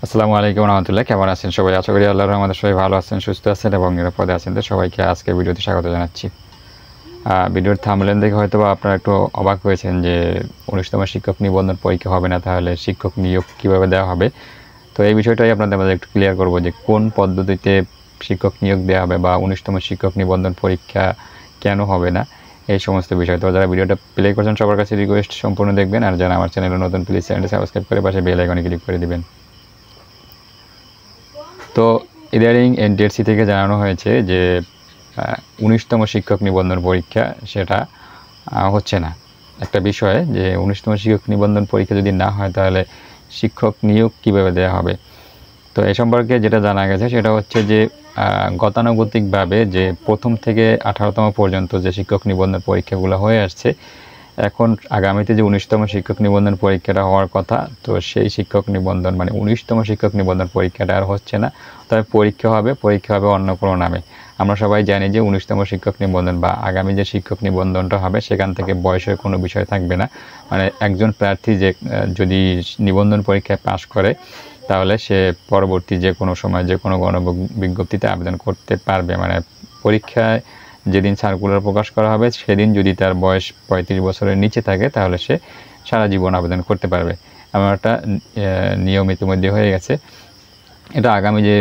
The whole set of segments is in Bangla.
আসসালামু আলাইকুম রহমতুল্লাহ। কেমন আছেন সবাই? আশা করি আল্লাহর রহমতে সবাই ভালো আছেন, সুস্থ আছেন এবং নিরাপদে আছেন। তো সবাইকে আজকে ভিডিওতে স্বাগত জানাচ্ছি। ভিডিওর থাম্বনেল দেখে হয়তো বা আপনারা একটু অবাক হয়েছেন যে ১৯তম শিক্ষক নিবন্ধন পরীক্ষা হবে না, তাহলে শিক্ষক নিয়োগ কীভাবে দেওয়া হবে। তো এই বিষয়টাই আপনাদের মাঝে একটু ক্লিয়ার করব যে কোন পদ্ধতিতে শিক্ষক নিয়োগ দেওয়া হবে বা ১৯তম শিক্ষক নিবন্ধন পরীক্ষা কেন হবে না, এই সমস্ত বিষয়। তো যারা ভিডিওটা প্লে করছেন সবার কাছে রিকোয়েস্ট সম্পূর্ণ দেখবেন, আর যারা আমার চ্যানেলে নতুন প্লিজ চ্যানেলটি সাবস্ক্রাইব করে পাশে বেল আইকনে ক্লিক করে দিবেন। তো ইদানিং এনটিআরসি থেকে জানানো হয়েছে যে ১৯তম শিক্ষক নিবন্ধন পরীক্ষা সেটা হচ্ছে না। একটা বিষয় যে ১৯তম শিক্ষক নিবন্ধন পরীক্ষা যদি না হয় তাহলে শিক্ষক নিয়োগ কীভাবে দেওয়া হবে। তো এ সম্পর্কে যেটা জানা গেছে সেটা হচ্ছে যে গতানুগতিকভাবে যে প্রথম থেকে ১৮তম পর্যন্ত যে শিক্ষক নিবন্ধন পরীক্ষাগুলো হয়ে আসছে, এখন আগামীতে যে ১৯তম শিক্ষক নিবন্ধন পরীক্ষাটা হওয়ার কথা, তো সেই শিক্ষক নিবন্ধন মানে ১৯তম শিক্ষক নিবন্ধন পরীক্ষাটা আর হচ্ছে না। তবে পরীক্ষা হবে অন্য কোনো নামে। আমরা সবাই জানি যে ১৯তম শিক্ষক নিবন্ধন বা আগামী যে শিক্ষক নিবন্ধনটা হবে সেখান থেকে বয়সের কোনো বিষয় থাকবে না। মানে একজন প্রার্থী যে যদি নিবন্ধন পরীক্ষায় পাশ করে তাহলে সে পরবর্তী যে কোনো সময় যে কোনো গণবিজ্ঞপ্তিতে আবেদন করতে পারবে। মানে পরীক্ষায় যেদিন সার্কুলার প্রকাশ করা হবে সেদিন যদি তার বয়স ৩৫ বছরের নিচে থাকে তাহলে সে সারা জীবন আবেদন করতে পারবে। এমন একটা নিয়ম ইতিমধ্যে হয়ে গেছে। এটা আগামী যে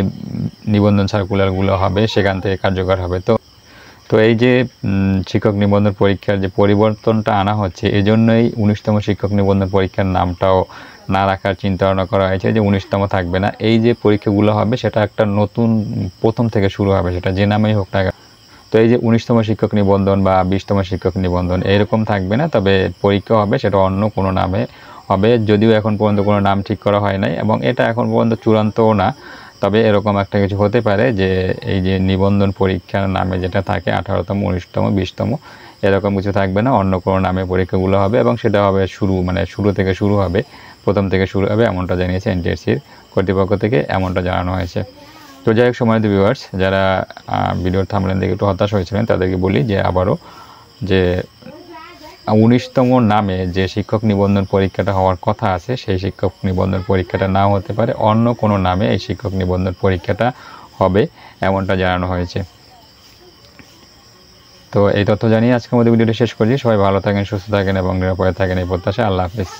নিবন্ধন সার্কুলারগুলো হবে সেখান থেকে কার্যকর হবে। তো এই যে শিক্ষক নিবন্ধন পরীক্ষার যে পরিবর্তনটা আনা হচ্ছে, এজন্যই ১৯তম শিক্ষক নিবন্ধন পরীক্ষার নামটাও না রাখার চিন্তাভাবনা করা হয়েছে যে ১৯তম থাকবে না। এই যে পরীক্ষাগুলো হবে সেটা একটা নতুন প্রথম থেকে শুরু হবে, সেটা যে নামেই হোক না। তো এই যে ১৯তম শিক্ষক নিবন্ধন বা ২০তম শিক্ষক নিবন্ধন এরকম থাকবে না, তবে পরীক্ষা হবে সেটা অন্য কোনো নামে হবে। যদিও এখন পর্যন্ত কোনো নাম ঠিক করা হয় নাই এবং এটা এখন পর্যন্ত চূড়ান্তও না। তবে এরকম একটা কিছু হতে পারে যে এই যে নিবন্ধন পরীক্ষার নামে যেটা থাকে ১৮তম, ১৯তম, ২০তম এরকম কিছু থাকবে না, অন্য কোনো নামে পরীক্ষাগুলো হবে এবং সেটা হবে শুরু থেকে শুরু হবে, প্রথম থেকে শুরু হবে, এমনটা জানিয়েছে এনটিআরসির কর্তৃপক্ষ থেকে, এমনটা জানানো হয়েছে। তো যাই হোক, সম্মানিত ভিউয়ার্স, যারা ভিডিওর থাম্বনেল দেখে একটু হতাশ হয়েছিলেন তাদেরকে বলি যে আবারও যে ১৯তম নামে যে শিক্ষক নিবন্ধন পরীক্ষাটা হওয়ার কথা আছে সেই শিক্ষক নিবন্ধন পরীক্ষাটা নাও হতে পারে, অন্য কোনো নামে এই শিক্ষক নিবন্ধন পরীক্ষাটা হবে, এমনটা জানানো হয়েছে। তো এই তথ্য জানিয়ে আজকের মধ্যে ভিডিওটি শেষ করছি। সবাই ভালো থাকেন, সুস্থ থাকেন এবং নিরাপদে থাকেন এই প্রত্যাশা। আল্লাহ হাফিজ।